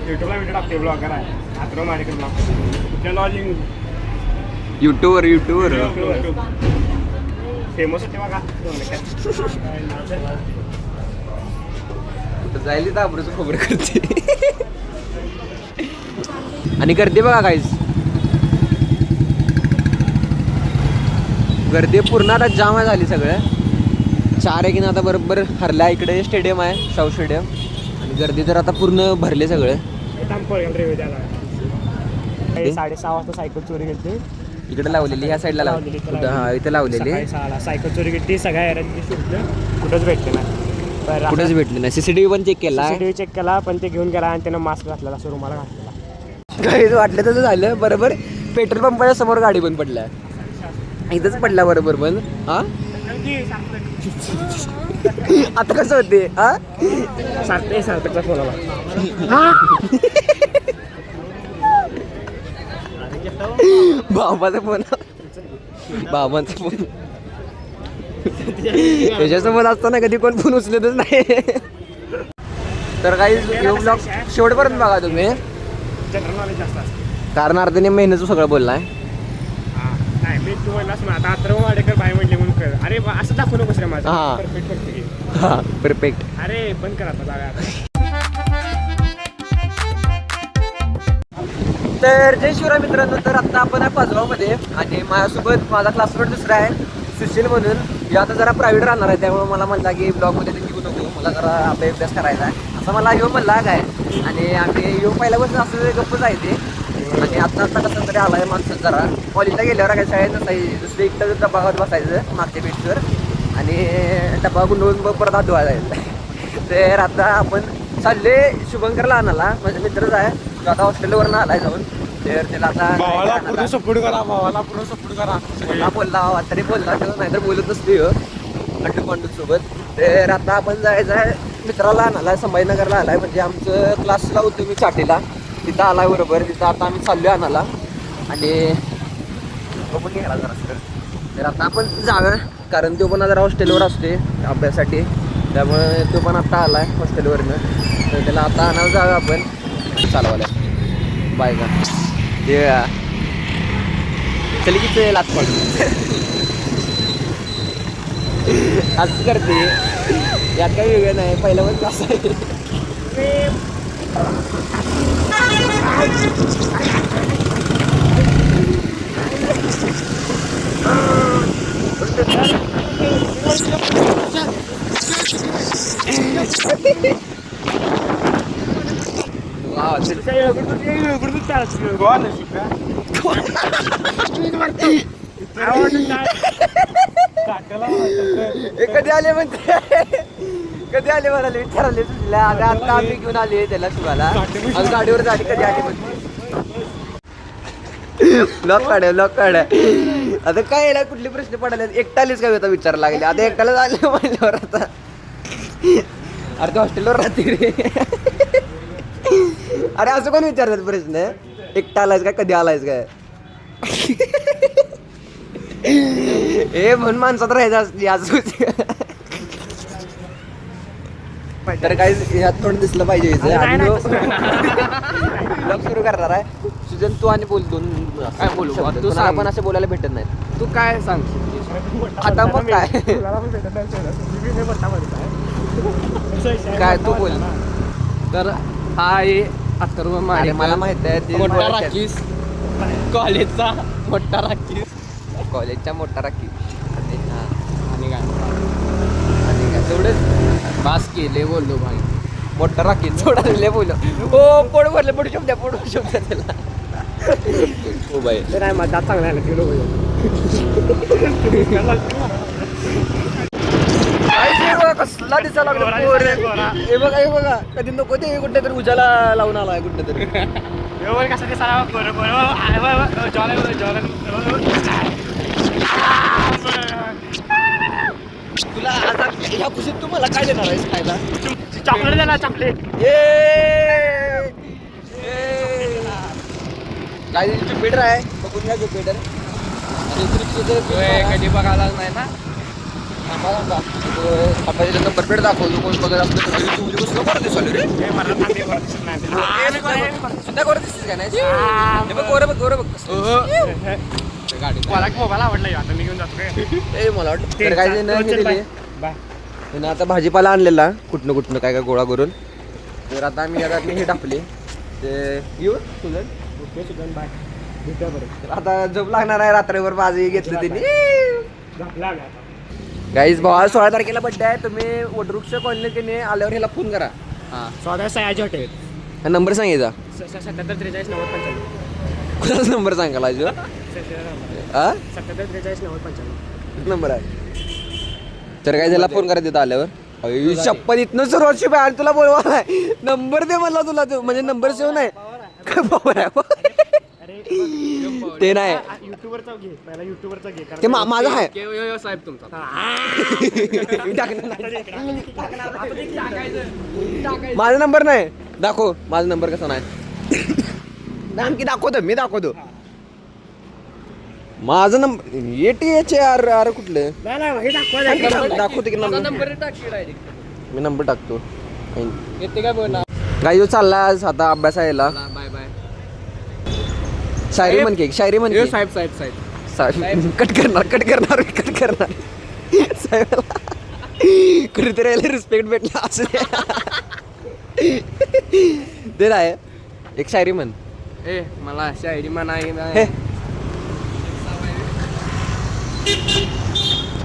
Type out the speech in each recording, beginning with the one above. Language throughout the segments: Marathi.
युट्यूबला व्हिडिओ टाकते ब्लॉगर आहे अथर्व माडेकर ब्लॉग कुठल्या लॉजिंग युट्यूबर फेमस होते बघा जायला तर आबरूचं खोबरं करते आणि गर्दी बघा काहीच गर्दी पूर्ण आता जाम झाली सगळं 4 एक आता बरोबर हरल्या इकडे स्टेडियम आहे शाहू स्टेडियम आणि गर्दी तर आता पूर्ण भरले सगळं 6:30 वाजता सायकल चोरी घेतली इकडे लावलेली ह्या साईडला लावलेली हा इथे लावलेली सायकल चोरी घेतली सगळ्या एरियात शोधलं कुठंच भेटले नाही कुठेच भेटले नाही सीसीटीव्ही पण चेक केला सीसीटीव्ही चेक केला पण ते घेऊन गेला आणि त्यानं मास्क घातलेला असं रुमाला घातलेला काही वाटलं तसं झालं बरोबर पेट्रोल पंपाच्या समोर गाडी पण पडल्या इथंच पडला बरोबर पण हा आता कसं होते हा सार्थकचा फोन आला बाबाचा फोन बाबांचा फोन त्याच्यासोबत असताना कधी कोण फोन उचलतच नाही तर काही ब्लॉग शेवटपर्यंत बघा तुम्ही जनरल नॉलेज जास्त असतं कारण अर्धने महिन्याचं सगळं बोललाय नाही मी तू म्हणलास मग आता अथर्व वाडेकर बाय म्हणले म्हणून कर अरे असं दाखवू नकोस रे माझं हा. परफेक्ट हा परफेक्ट अरे पण करा आता जागा तर जय शिवराय मित्रांनो तर आता आपण आहे पाचगावमध्ये आणि माझ्यासोबत माझा क्लासमेट दुसरा आहे सुशील म्हणून हे आता जरा प्रायव्हेट राहणार आहे त्यामुळे मला म्हणला की ब्लॉगमध्ये ते घेऊ नको मला जरा अभ्यास करायचा आहे असं मला येऊ म्हणला काय आणि आम्ही येऊ पहिल्यापासून असं गप्पच आहे ते आणि आता कसं तरी आला आहे माणसं जरा कॉलेजला गेल्यावर काय शाळेत नसायची दुसरी एकटं डब्बावर बसायचं मागच्या बेंचवर आणि डब्बा गुंडवून परत हात धुवायला जायचं तर आता आपण चालले शुभंकरला आणाला माझा मित्रच आहे तो आता हॉस्टेलवरनं आलाय जाऊन तर त्याला आता पूर्ण सपोर्ट करा भावाला पूर्ण सपोर्ट करा बोलला तरी बोलला त्याला नाहीतर बोलत नसते अंडू पांडू सोबत तर आता आपण जायचं आहे मित्राला आणाला संभाजीनगरला आलाय म्हणजे आमचं क्लासला होतो मी चाटीला तिथं आलाय बरोबर तिथं आता आम्ही चाललो आणाला आणि बघून घ्यायला जरा सर तर आता आपण जाऊया कारण तो पण जरा हॉस्टेलवर असते अभ्यासासाठी त्यामुळे तो पण आता आलाय हॉस्टेलवरनं तर त्याला आता आणायला जाऊया आपण चालवायला बाय का ते चल की ते लाच पड असं करते यात काही वेगळं नाही पहिला पण कसं आहे कधी आले म्हणते कधी आले म्हणाले विचाराले तुझला आता आम्ही घेऊन आले त्याला शिवाला आज गाडीवर झाली कधी आली म्हणते लॉक काढ आता काय याला कुठले प्रश्न पडाले एकटालेच काय होता विचारायला लागले आता एकट्याला झाले म्हणल्यावर आता अरे तो हॉस्टेलवर राहते रे अरे असं कोण विचारतात प्रश्न एकटा आलायस काय कधी आलायस काय हे म्हणून माणसात राहायचं असते आज तर काही ह्यात थोडं दिसलं पाहिजे ब्लॉग सुरू करणार आहे सुजन तू आणि बोल दोन काय बोलू तू आपण असं बोलायला भेटत नाही तू काय सांगशील आता मग काय काय तू बोल तर हा आहे अथर्व माडेकर मला माहित आहे मोठा राखीस कॉलेजचा मोठा राखीस कॉलेजच्या मोठा राखी आणि काय तेवढंच पास केले बोललो भाई मोठा राखी सोडायला बोल हो पोट भरले पोट शब्द त्याला हो बाई ते नाही माझा चांगला आहे ना कसला दिसायला लागला हे बघा कधी नको ते कुठे तरी उजाला लावून आलाय कुठे तरी कसं ते सारा तुला आता ह्या खुशीत तू मला काय देणार आहेस खायला चॉकलेट द्या ना चॉकलेट काय ज्युपिटर आहे बघून घ्या ज्युपिटर कधी बघायला नाही ना आपण नंबर प्लेट दाखवतो कोण बघत असलं तू कसं बरं दिसलं रे मला दिसत नाही सुद्धा गोरं दिसतेस का नाही हे बघ गोरं बघ मला मोबाईल आवडला ह्यो. आता मी घेऊन जातो काय ए मला वाटतं तर काय चल, दिले बाय. त्यानं आता भाजीपाला आणलेला कुठनं काय गोळा करून तर आता मी हे टाकले ते येऊ तुझं ओके सुगन बाय. भेटूया बरं. तर आता झोप लागणार आहे रात्रभर माझी घेतलं त्यांनी झोपला आम्ही आता. गाईज भावा 16 तारखेला बड्डे आहे तुम्ही वडवृक्ष कॉलनीत आल्यावर ह्याला फोन करा स्वादा सयाजी हॉटेल हा नंबर सांगायचा 77 43 90 95. कुणाचा नंबर सांगायला जो 77 43 90 95. नंबर आहे तर काय त्याला फोन करा तिथं आल्यावर शप्पथ इथनं सुरुवात बाहेर तुला बोलवा नंबर दे मला तुला तो म्हणजे नंबर सेव नाही काय power आहे? अरे ते नाही युट्यूबरचा घे पहिला युट्यूबरचा घे ते माझा आहे साहेब तुमचा माझा नंबर नाही दाखव माझा नंबर कसा नाही आणखी दाखवतो मी दाखवतो माझा नंबर ATH अरे कुठलं नाही हे दाखवा दाखवतो की नंबर नंबर टाकी डायरेक्ट मी नंबर टाकतो येते काय बोल काय जो चालला आज आता अभ्यास यायला बाय बाय शायरी म्हण की शायरी म्हण की. साहेब साहेब कट करणार साहेबाला कुठेतरी यायला रिस्पेक्ट भेटला असं ते आहे एक शायरी म्हण ए मला शायरी म्हणा हे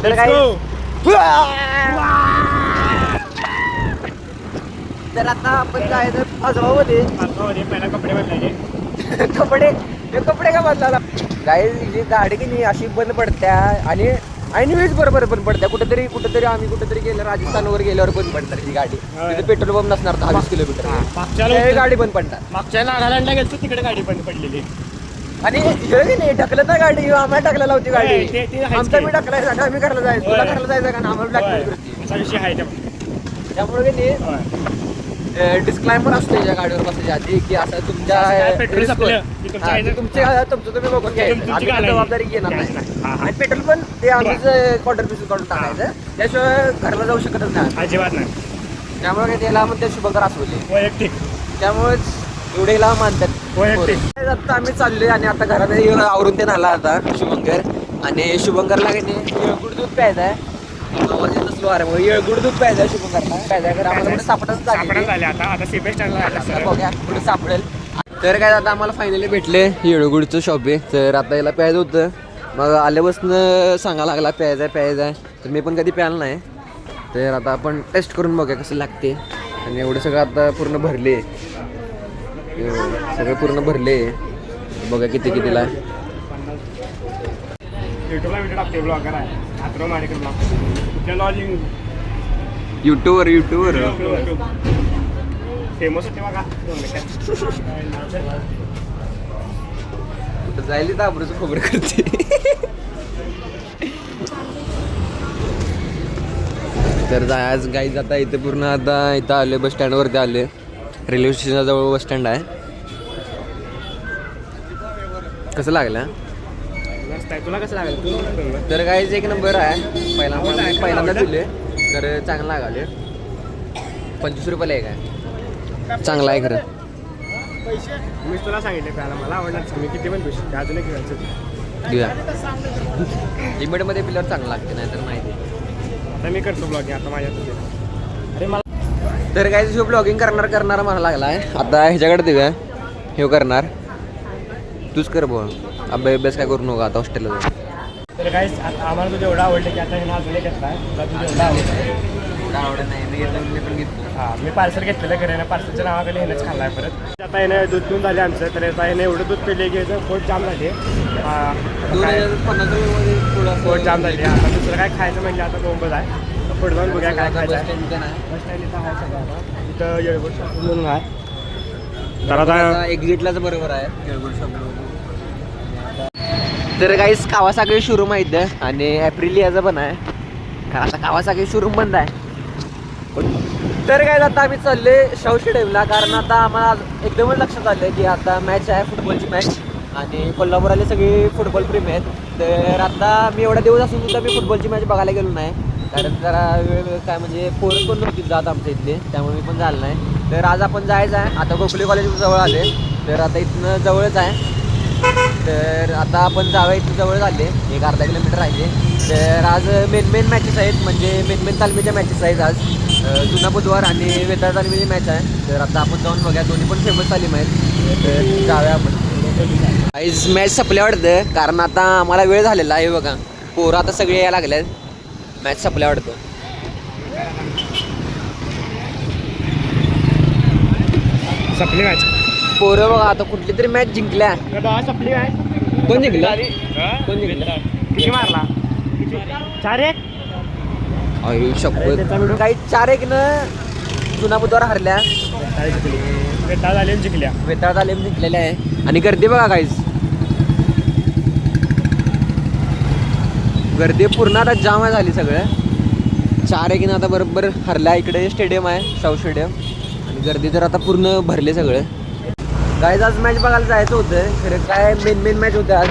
तर काय तर आता आपण काय तर आजोबामध्ये पहिला कपडे बदलायचे. कपडे का बदलायला काय जी गाडी की नाही अशी बंद पडत्या आणि वेळेस बरोबर बंद पडत्या कुठेतरी आम्ही गेलो राजस्थानवर गेल्यावर बंद पडतात ही गाडी तिथे पेट्रोल पंप नसणार 10-20 किलोमीटर मागच्या गाडी बंद पडतात मागच्या नागालँडला गेलो तिकडे गाडी बंद पडलेली. आणि हे की नाही ढकलत ना गाडी आम्हाला टाकलेला होती गाडी ते आहेच आमचा की. मी टाकलाय का आम्ही करायला जायचं तुला करायला जायचं का आम्हाला होय. blackmail करते. असा विषय आहे त्यामुळे. त्यामुळे की नाही डिस्क्लायमर असते या गाडीवर बसायच्या आधी की असं तुमच्या काय पेट्रोल संपलं की तुमच्या हा, आईचं- तुमचं तुम्ही बघून घ्यायचं तुमची आम्ही घालायची. जबाबदारी घेणार घ्यायची नाही नाही. हा, हा. आणि पेट्रोल पण ते आम्हीच कॉन्ट्रीब्युशन करून टाकायचं त्याशिवाय घरला जाऊ शकतच नाही अजिबात नाही त्यामुळे काय त्याला म्हणते शुभंकर असवले वैयक्तिक त्यामुळेच एवढेला मानतात वैयक्तिक. पोरं. आता आम्ही चाललोय आणि आता घरात येऊन आवरून ते आला आता शुभंकर आणि शुभंकरला काही नाही येळगुड दूध प्यायचं आहे आवाज येत नसलो अरे मग येळगुड दूध प्यायचं आहे शुभंकरला प्यायचं आहे आम्हाला कुठे सापडच सापडा झाले आता सीबीएस स्टँडला आला सर. बघूया कुठे सापडेल तर काय आता आम्हाला फायनली भेटले येळगुडचं शॉप आहे तर आता याला प्यायचं होतं मग आल्यापासून सांगायला लागला प्यायचं आहे तर मी पण कधी प्यायला नाही तर आता आपण टेस्ट करून बघूया कसं लागते आणि एवढं सगळं आता पूर्ण भरले सगळं पूर्ण भरले बघा कितीला युट्यूबला व्हिडिओ टाकते ब्लॉगर आहे अथर्व माडेकर ब्लॉग कुठल्या लॉजिंग युट्यूबवर फेमस होते बघा 2 मिनिटात. कुठं जायला तर आबरूचं खबर करते तर आज गाईज आता इथं पूर्ण आता इथं आले बस स्टँडवरती आले रेल्वे स्टेशनजवळ बस स्टँड आहे कसं लागलं मस्त आहे. तुला कसं लागेल तू तर गाईज एक नंबर आहे पहिल्यांदा दिले तर चांगलं लागले 25 रुपयाला एक आहे चांगला आहे खरं मी तुला सांगितलं त्याला मला आवडणार मी किती पण पैसे अजून एक घ्यायचं घेऊया लिमिटमध्ये पिल्यावर चांगलं लागते नाही तर नाही ते आता मी करतो ब्लॉगिंग आता माझ्या अरे मला तर काय जो ब्लॉगिंग करणार म्हणा लागला आहे आता ह्याच्याकडे देऊया हे करणार तूच कर बोल अभ्यास काय करू नका आता हॉस्टेलला जाऊ तर काय आम्हाला तुझं एवढं आवडलं की आता हे अजून एक घेतला तुला तुझं एवढं आवडलं आवडत नाही मी घेतलं मी पण घेतलं हां मी पार्सल घेतलेलं घरानं पार्सलच्या नावाकडे हेनंच खाल्ला आहे परत आता येणं दूध पिऊन झाले आमचं तर आता येणं एवढं दूध पिले की पोट जाम झाले 2050 रुपयामध्ये थोडं पोट जाम झाले आता दुसरं काय खायचं म्हणजे आता बोंबच आहे पुढे जाऊन बघूया काय खायचं आहे बस स्टँड इथं आहे सगळं आता इथं येळगुड शॉप म्हणून आहे तर आता एक्झिटलाच बरोबर आहे केळगुड शॉप तर काहीच कावासाकी शोरूम आहे इथं आणि एप्रिलियाचं पण आहे कारण आता कावासाकी शोरूम बंद आहे तर काय आता आम्ही चालले शाहू स्टेडियमला कारण आता आम्हाला एकदमच लक्षात आलं की आता मॅच आहे फुटबॉलची मॅच आणि कोल्हापूरला सगळी फुटबॉल प्रेमी आहेत तर आता मी एवढा दिवस असून सुद्धा मी फुटबॉलची मॅच बघायला गेलो नाही कारण जरा वेळ काय म्हणजे पोरं पण नव्हती जात आमच्या इथले, त्यामुळे मी पण झालं नाही. तर आज आपण जायचं आहे. आता गोखले कॉलेज जवळ आले, तर आता इथनं जवळच आहे. तर आता आपण जाऊया, इथं जवळ आले, एक अर्धा किलोमीटर राहिले. तर आज मेन मॅचेस आहेत, म्हणजे मेन तालमीच्या मॅचेस आहेत आज. जुना बुधवार आणि वेताळ तालमीची मॅच आहे. तर आता आपण जाऊन बघूया, दोन्ही पण फेमस तालीम आहेत. तर जाऊया आपण. आज मॅच संपल्या वाटतं, कारण आता आम्हाला वेळ झालेला आहे. बघा पोरं आता सगळे यायला लागले, मॅच संपल्या वाटतं. सपली मॅच पोरं बघा आता कुठली तरी मॅच जिंकल्या. Supply match. कोण जिंकला? कोण जिंकला? किती मारला? 4-1. अयो शपथ, काही 4-1 न जुना बुधवार हरल्या. वेताळ तालीम जिंकल्या. वेताळ तालीम जिंकलेल्या आहे. आणि गर्दी बघा काहीच, गर्दी पूर्ण आता जाम आहे झाली सगळं. 4-1 न आता बरोबर हरल्या. इकडे स्टेडियम आहे, शाहू स्टेडियम, आणि गर्दी तर आता पूर्ण भरले सगळं. गाईज आज मॅच बघायला जायचं होतं, खरं काय मेन मॅच होतं आज,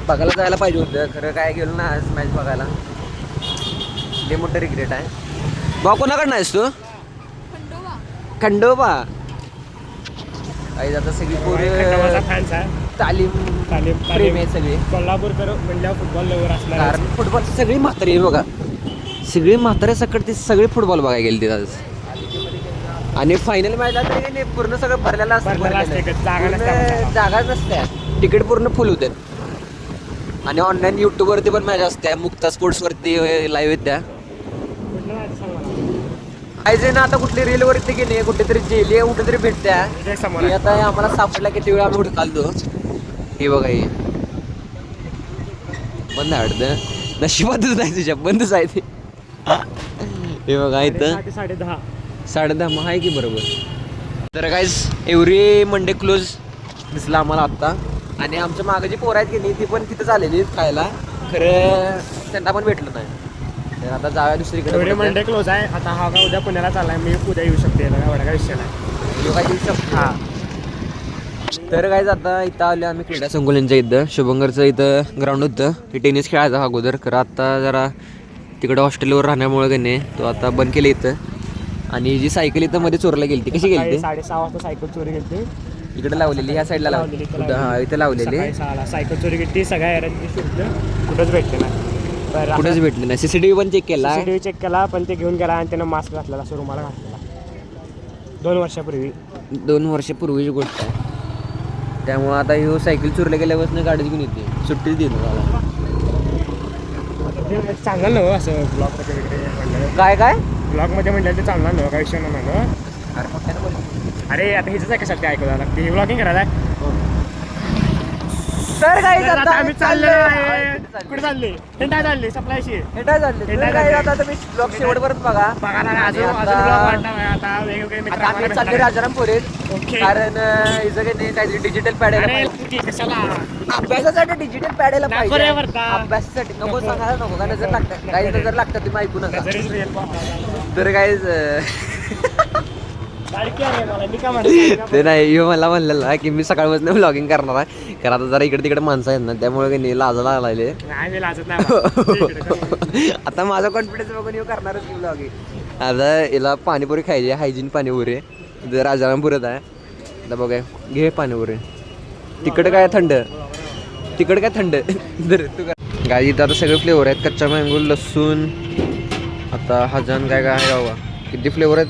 बघायला जायला पाहिजे होतं. खरं काय गेलो ना आज मॅच बघायला, लय मोठं रिग्रेट आहे. भाऊ कोणाकडनं आहेस तू? खंडोबा. गाईज आता सगळी पोरं फॅन्स आहे. तालीम प्रेमी आहेत सगळे. कोल्हापूरकर म्हणल्यावर फुटबॉल लवर असणार. कारण फुटबॉल सगळी म्हातारी आहे बघा, सगळी म्हातारे सकट ते सगळे फुटबॉल बघायला गेले ते आज. आणि फायनल मॅचला तरी पूर्ण सगळं भरलेलं असतं, जागा नसत्या, तिकीट पूर्ण फुल होते. आणि ऑनलाईन यूट्यूबवरती पण मॅच असते, मुक्ता स्पोर्ट्सवरती लाईव्ह आहेत त्या. पाहिजे ना आता कुठली रीलवरती की नाही, कुठेतरी जेली कुठेतरी भेटत्या. आता आम्हाला सापडला किती वेळा आम्ही हुडकालतो. हे बघा हे बंद आहे वाटतं, नशिबातच नाही तुझ्या, बंदच आहे ते. हे बघा इथं 10:30 मग आहे की बरोबर. तर गाईज एव्हरी मंडे क्लोज दिसला आम्हाला आत्ता. आणि आमच्या मागं जी पोरं आहेत की नाही ती पण तिथंच आलेली खायला, खरं त्यांना पण भेटलं नाही. तर आता जाऊया दुसरीकडे. एव्हरी मंडे क्लोज आहे. आता हा का उद्या पुण्याला चाललाय, मी उद्या येऊ शकते, एवढा काय विषय नाही. योगा येऊ शकतो. हां तर गाईज आता इथं आलो आम्ही क्रीडा संकुलांच्या इथं, शुभंकरचं इथं ग्राउंड होतं, हे टेनिस खेळायचा अगोदर. खरं आता जरा तिकडं हॉस्टेलवर राहण्यामुळे की नाही तो आता बंद केलं इथं. आणि जी सायकल इथं मध्ये चोरला गेली ती कशी गेली? 6:30 वाजता सायकल चोरी गेली. इकडे लावलेली, ह्या साईडला लावलेली, हां इथं लावलेली. सायकल चोरी गेली, सगळ्या एरियात शोधलं, कुठंच भेटले नाही. कुठेच भेटले नाही. CCTV पण चेक केला, CCTV चेक केला, पण ते घेऊन गेला आणि त्यानं मास्क घातलेला, असं रुमाला घातलेला 2 वर्षापूर्वी. 2 वर्षापूर्वीची गोष्ट आहे. त्यामुळं आता ह्यो सायकल चोरल्या गेल्यापासून गाडीच घेऊन येते, सुट्टीच देतो मला. चांगलं नव्हतं असं ब्लॉगमध्ये वगैरे. काय ब्लॉगमध्ये म्हटलं ते चांगलं नव्हतं, काय विषय नाही. अरे आता ह्याच आहे कशात ते ऐकू द्यावं लागते, हे ब्लॉगिंग करायला आहे. तर काय आता आम्ही चाललेलो आहे. कुठे चालले? हेंडा चालले सप्लायशी. आता तुम्ही ब्लॉग शेवटपर्यंत बघा. आता वेगवेगळे मित्र आम्ही चालले राजारामपुरीत, कारण हिचं काही नाही, काहीतरी डिजिटल पॅड अभ्यासासाठी डिजिटल पॅड यायला पाहिजे. अभ्यासासाठी नको सांगायला नको, का नजर लागतात, काही नजर लागतात तुम्ही ऐकू नका. तर काय ते नाही, ह्यो मला म्हणलेला की मी सकाळपासून व्लॉगिंग करणार आहे, कारण आता जरा इकडे तिकडे माणसं आहेत ना, त्यामुळे काही लाजायला लागले. आता माझा कॉन्फिडन्स बघून ह्यो करणारच की व्लॉगिंग. आता याला पाणीपुरी खायची, हायजीन पाणीपुरी जर राजारामपुरात आहे. आता बघा घे पाणीपुरी. तिकडं काय थंड, तिकडं काय थंड जर तू काय गाडी. इथं आता सगळे फ्लेवर आहेत, कच्चा मँगो, लसूण, आता हजान काय काय आहे बाबा, किती फ्लेवर आहेत?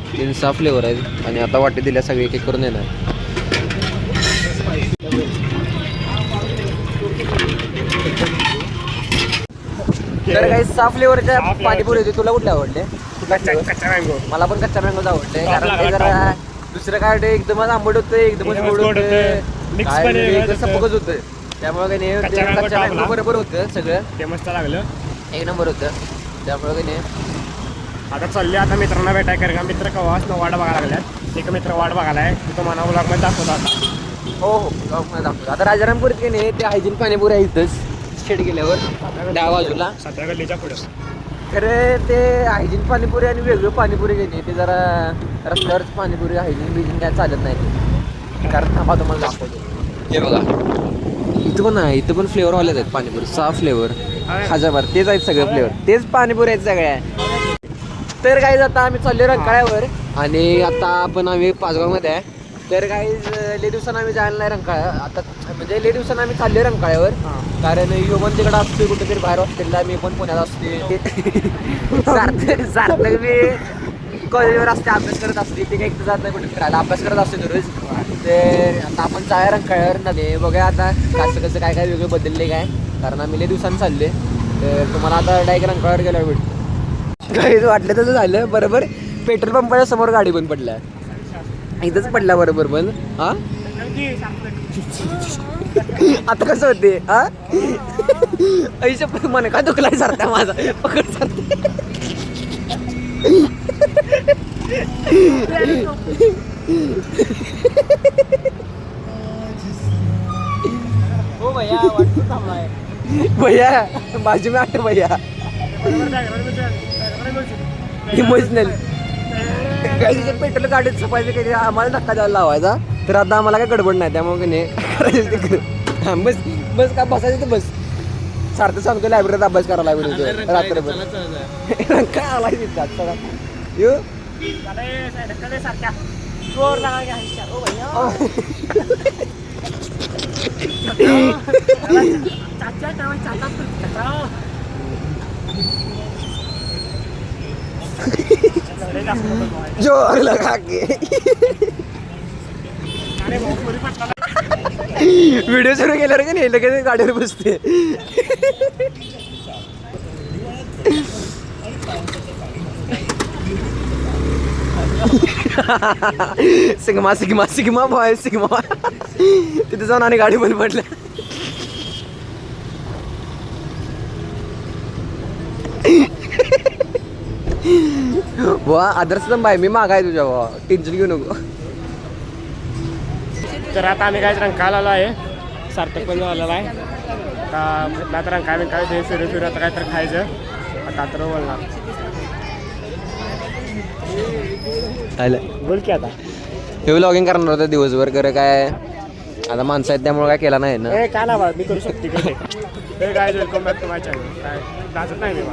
3-6 फ्लेवर आहेत. आणि आता वाटे दिल्या सगळे एक करून येणार. तर काही 6 फ्लेवरच्या पाणीपुरी होती. तुला कुठले आवडले? कच्चा मँगो. मला पण कच्चा मँगोच आवडले, कारण ते जरा दुसरं काय एकदमच आंबट होतं, एकदमच गोड होतं, सपकच होतं. त्यामुळे काही नाही, कच्चा मँगो बरोबर होतं, सगळं ते मस्त लागलं, एक नंबर होतं. त्यामुळे काही नाही. आता चालले आता मित्रांना भेटाय, कारण का मित्र कवाच वाट बघायला लागल्यात. एक मित्र वाट बघायला आहे, तो तुम्हाला ब्लॉगमध्ये दाखवतो आता. हो ब्लॉगमध्ये दाखवतो. आता राजारामपुरीत काही नाही, ते हायजीन पाणीपुरी आहे इथंच शेड गेल्यावर त्या बाजूला, 7 गल्लीच्या पुढं. खरं ते हायजीन पाणीपुरी आणि वेगळं पाणीपुरी काही नाही, ते जरा रस्त्यावरच पाणीपुरी हायजीन बिजीन काय चालत नाही ते. कारण थांबा तुम्हाला दाखवतो. हे बघा इथं पण आहे, इथं पण फ्लेवर वाले आहेत पाणीपुरी, 6 फ्लेवर. खाजाभर तेच आहेत सगळे फ्लेवर, तेच पाणीपुरी आहेत सगळ्या. तर काही आता आम्ही चाललो रंकाळ्यावर आणि आता आम्ही पाचगावमध्ये आहे. तर काही लय दिवसानं आम्ही जायला नाही रंकाळा, आता म्हणजे लय दिवसानं आम्ही चाललोय रंकाळ्यावर. कारण यो पण तिकडं असतोय कुठेतरी बाहेर हॉस्टेलला, मी पण पुण्यात असते. सारखं मी कॉलेजवर असते, अभ्यास करत असते. ते काही जात नाही कुठे फिरायला, अभ्यास करत असते दररोज. तर आता आपण जाय रंकाळ्यावर नव्हे, बघूया आता कसं काय काय वेगळं बदलले काय, कारण आम्ही लय दिवसांनी चालले. तर तुम्हाला आता डायरेक्ट रंकाळ्यावर गेल्यावर भेटतो. काही वाटलं तसं झालं. बरोबर पेट्रोल पंपाच्या समोर गाडी बंद पडल्या, इथंच पडला बरोबर बंद. हा आता कसं होते हा ऐशा मन का दुखलाय सारखा माझा पकड सारखं. हो भैया वाटतं थांबलाय भैया बाजू में आठ भैया इमोशनल. काही पेट्रोल गाडीत छपायचं काही आम्हाला धक्का द्यायला लावायचा. तर आता आम्हाला काय गडबड नाही, त्यामुळे नाही बस बस का बसायचं तर बस. सारखं सांगतो लायब्ररीत अभ्यास करायला लागेल रात्रभर. काय आला सगळा यो जोर लगा के व्हिडिओ सुरू केल्यावर का नाही लगेच गाडीवर बसते. Sigma sigma sigma boy sigma. तिथे जाऊन आणि गाडी बंद पडल्या. वा आदर्श बाय मी मागाय तुझ्या वा, टेन्शन घेऊ नको. तर आता आम्ही काय रंकाळा आलो आहे, सार्थक पण आलेला आहे. आता रंकाळ बिंकाळ फिरू आता काय तर खायचं. आता तर बोलणार बोल की आता हे व्लॉगिंग करणार होतं दिवसभर, खरं काय आता माणसं आहेत त्यामुळे काय केला नाही ना. ए काय ना बा मी करू शकते का ते काय welcome back to my channel. काय लाजत नाही मी बा,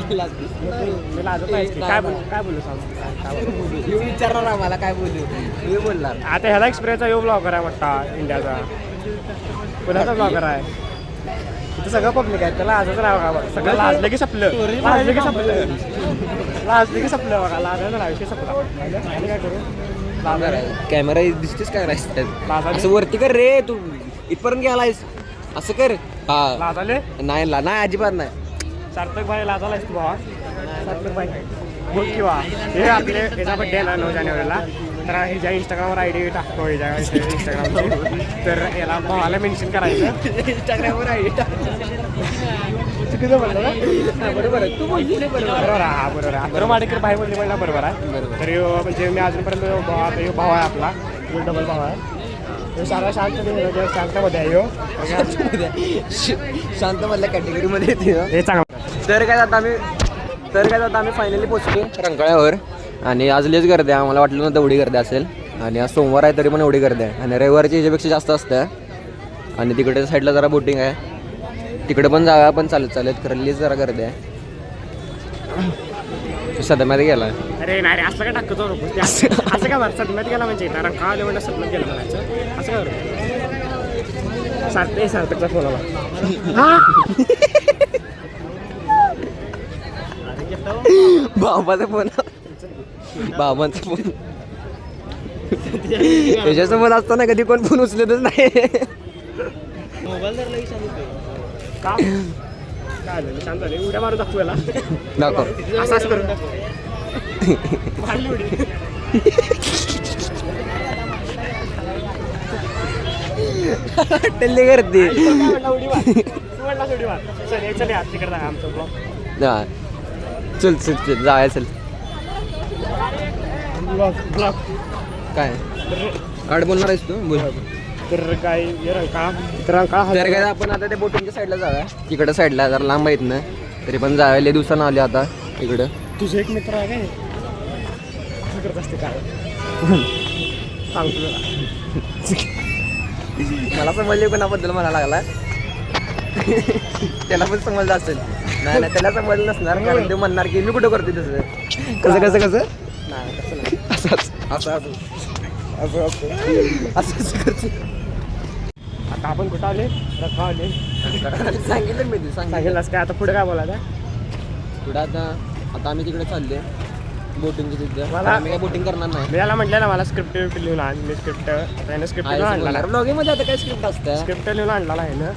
मी लाजत नाही. काय बोलू सांग, विचारणार मला काय बोलू, मी बोलणार. आता ह्याला एक्सपिरियन्सचा यो ब्लॉगर आहे मोठा इंडियाचा, पुण्याचा ब्लॉगर आहे. इथं सगळं पब्लिक आहे, त्याला आजच राहा का बघा. सगळं लाजलं की सपलं, लाजलं की सपलं, लाजलं की सपलं बघा. लाजायचं नाही, सपला आणि काय करू. कॅमेरा दिसतेच काय राहतात असं वरती कर रे, तू इथपर्यंत गेलायस असं कर. हा लाजाले नाही नाही अजिबात नाही. सार्थक भाई लाजालायस तू भावा. सार्थक भाई बोल किंवा हे आपले याचा बड्डे आहे ना 9 जानेवारीला. तर ह्याच्या इंस्टाग्रामवर ID टाकतो, ह्याच्या इंस्टाग्रामची. तर याला भावाला मेन्शन करायचं इंस्टाग्रामवर ID चुकीचं म्हणलं ना. बरोबर आहे, तू बोलली नाही बरोबर. बरोबर आहे, हा बरोबर आहे. तर माडेकर भाई बोलले म्हणला बरोबर आहे. बरोबर. तर म्हणजे मी अजूनपर्यंत आता यो भाव आहे आपला, यो डबल भाव आहे. सारा शांतमध्ये आहे यो, शांत मधल्या कॅटेगरीमध्ये येते. हे चांगलं. तर काय आता आम्ही फायनली पोचलो रंकाळ्यावर. आणि आज लयच गर्दी आहे, आम्हाला वाटलं नव्हतं एवढी गर्दी असेल. आणि आज सोमवार आहे तरी पण एवढी गर्दी आहे. आणि रविवारची ह्याच्यापेक्षा जास्त असतं. आणि तिकडे साईडला जरा बोटिंग आहे, तिकडे पण जागा पण चालत खरं लयच जरा गर्दी आहे. सध्यामध्ये गेला. अरे नाही रे, असं काय टाकतो नको. असं काय बरं सदम्यात गेला म्हणजे रंकाळा म्हणलं सदम्यात गेलं म्हणायचं. असं काय बरं. सार्थकचा फोन आला. बाबाचा फोन, बाबांचा फोन. त्याच्यासोबत असताना कधी कोण फोन उचलतच नाही. का काय झालं, शांत झाले. उड्या मारू दाखवू याला, दाखव असंच करू मारली उडी. टल्ले करते. उडी मार, तू म्हणलास उडी मार. चल या तिकडे जागा आमचं ब्लॉग. हा चल चल चल जाय चल. ब्लॉग काय आड बोलणार आहेस तू बोल. तर काय रंकाळा तर काय आपण आता त्या बोटिंगच्या साईडला जाऊया, तिकडं साईडला जरा लांब आहेत ना, तरी पण जाऊया. लय दिवसानं आले आता इकडं. तुझे एक मित्र आहे काय असं करत असते काय सांगतो तुला. मला समजले कोणाबद्दल म्हणायला लागला. त्याला पण समजलं असेल. नाही नाही त्याला समजलं नसणार कारण ते म्हणणार की मी कुठं करते तसं. कसं कसं कसं नाही तसं नाही. असं असं असं असं असं असं असं करते. आता आपण कुठं आले रखा आले सांगितलं मी ते सांगितलं. सांगेलच काय आता पुढे काय बोलायचं पुढं आता आम्ही तिकडे चालले बोटिंगची तिथं. मला- आम्ही काय बोटिंग करणार नाही. मी याला म्हटलं ना मला स्क्रिप्ट लिहून आण मी स्क्रिप्ट स्क्रिप्ट लिहून आणला ब्लॉगिंग मध्ये आता काय स्क्रिप्ट असतं. स्क्रिप्ट लिहून आणलेला आहे ना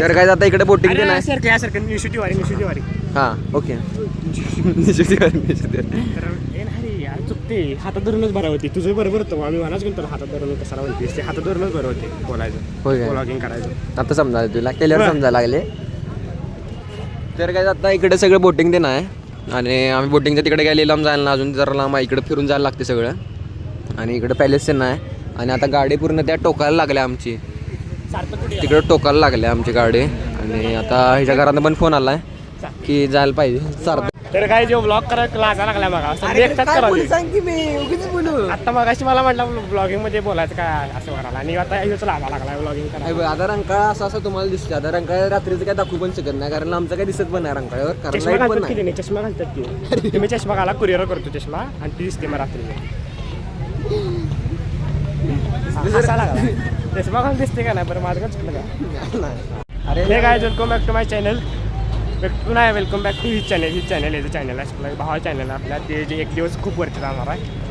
तर काय आता इकडे बोटिंग ते नाही. सारखं यासारखं निशुतीवारी हां ओके. तर हे नाही रे यार चुकते हातात धरूनच बरं होती तुझं बरोबर होतं आम्ही म्हणाच गेलो हातात धरून कशाला म्हणतेस ते हातात धरूनच बरं होते बोलायचं होय काय? ब्लॉगिंग करायचं आता समजायला तुला केल्यावर बरं. समजायला लागले. तर काय आता इकडे सगळं बोटिंग ते नाही आणि आम्ही बोटिंगच्या तिकडे गेले लांब जायला ना अजून जरा लांब इकडे फिरून जायला लागते सगळं. आणि इकडे पॅलेस ते नाही आणि आता गाडी पूर्ण त्या टोकायला लागल्या आमची. सारखं कुठे तिकडे टोकायला लागले आमची गाडी आणि आता ह्याच्या घरात पण फोन आलाय की जायला पाहिजे सारखं. तर काय जो ब्लॉग करायला लाजा लागला मग एकटाच करावं सांग की मी उगीच बोलू. आता मगाशी मला म्हटलं ब्लॉगिंग मध्ये बोलायचं काय असं करायला आणि आता ह्योच लागा लागला ब्लॉगिंग नाही करायला बघ, आता रंकाळा असं असं तुम्हाला दिसते. आता रंकाळा रात्रीचं काय दाखवू पण शकत नाही कारण आमचं काय दिसत पण नाही रंकाळ्यावर कारण चष्मा लाईट पण घालतात की नाही. नाही चष्मा घालतात की तुम्ही चष्मा घाला कुरिअर करतो चष्मा आणि ती दिसते मग रात्री असा लागला चष्मा घालून दिसते का नाही बरं माझं काय चुकलं का अरे हे काय welcome back to my channel नाही वेलकम बॅक टू हिच चॅनल याचं चॅनल आहे भावा चॅनल आपल्या ते जे एक दिवस खूप वरती जाणार आहे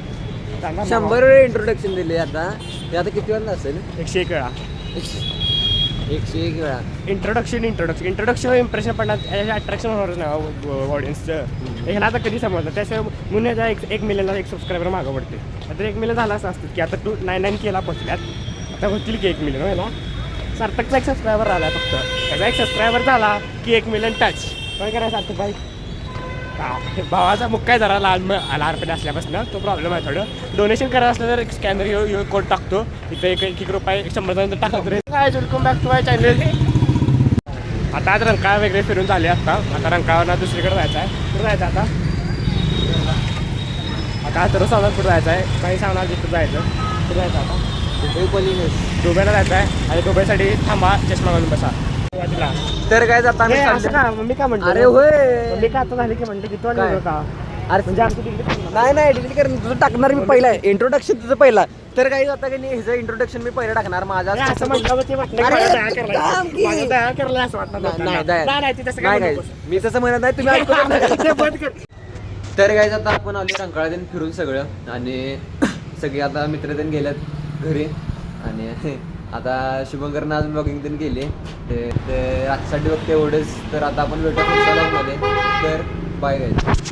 जाणार ना 100 वेळ इंट्रोडक्शन दिले आता. ते आता किती वेळा असेल? 101 वेळा 101 वेळा. इंट्रोडक्शन इम्प्रेशन पडणार अट्रॅक्शन होणारच नाही ऑडियन्सचं ह्याला आता कधी समजलं त्याशिवाय म्हणून याचा 1 मिलियनला 1 सबस्क्रायबर मागं पडते आता 1 मिलियन झाला असं असतं की आता 299 केला पोचल्यात आता होतील की 1 मिलियन आहे ना सार्थकचा 1 सबस्क्रायबर राहिला फक्त त्याचा 1 सबस्क्रायबर झाला की 1 मिलियन टच काय करायचं सार्थक भाई भावाचा मुख काय जरा लहानपणी असल्यापासून तो प्रॉब्लेम आहे थोडं डोनेशन करायचं असलं तर स्कॅनर ह्यो कोड टाकतो इथं एक रुपये 100 टाकतो रे काय welcome back to my channel. आता आज रंकाळा वगैरे फिरून झाले आता रंकाळावरनं दुसरीकडे जायचं आहे कुठं जायचं आता आता सांगणार कुठं जायचं आहे काही सांगणार तिथं जायचं कुठं जायचं आता दुबईला जायचं आहे आणि दुबईसाठी थांबा चष्मा घालून बसा सुरुवातीला. तर काय जाता हे असं का मम्मी काय म्हणतो अरे होय मम्मी का आता झाली की म्हणते किती काय? वाजता का अरे म्हणजे आमची डिग्री नाही नाही डिलीट कर तुझं टाकणार मी पहिला इंट्रोडक्शन तुझं पहिला. तर काही जाता की नाही ह्याचं इंट्रोडक्शन मी पहिला टाकणार माझा. असं म्हटलं ते वाटलं अरे, की मला दया थांब करायला की. माझं दया करायला असं वाटतं नाही नाही ते तसं काय नाही म्हणू guys, मी तसं म्हणत नाही तुम्ही ऐकू नका. ते बंद कर. तर काय आता आपण आलो रंकाळ्यातून फिरून सगळं आणि सगळे आता मित्र त्यांनी गेल्यात घरी आणि आता शुभंकरनं आज ब्लॉगिंग त्यांनी केली ते आजसाठी बघते एवढंच. तर आता आपण भेटू पुढच्या vlog मध्ये. तर बाय गाईज.